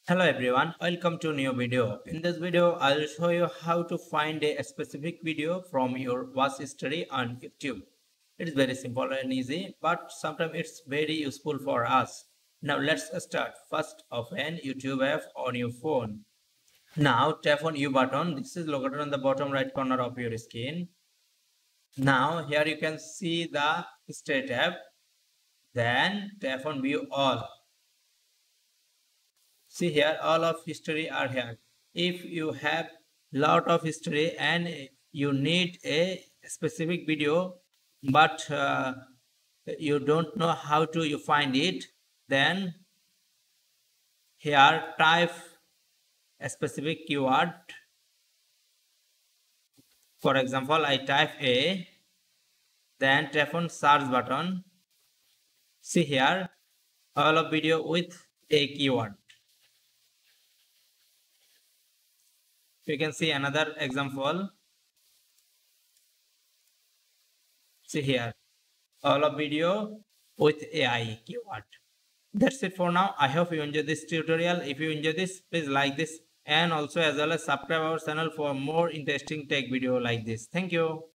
Hello everyone, welcome to a new video. In this video, I'll show you how to find a specific video from your watch history on YouTube. It is very simple and easy, but sometimes it's very useful for us. Now let's start. First, open YouTube app on your phone. Now tap on U button. This is located on the bottom right corner of your screen. Now here you can see the history tab. Then tap on View All. See here, all of history are here. If you have lot of history and you need a specific video, but you don't know how to you find it, then here type a specific keyword. For example, I type A, then tap on search button. See here, all of video with a keyword. You can see another example. See here, all of video with AI keyword. That's it for now. I hope you enjoyed this tutorial. If you enjoyed this, please like this and also as well as subscribe our channel for more interesting tech video like this. Thank you.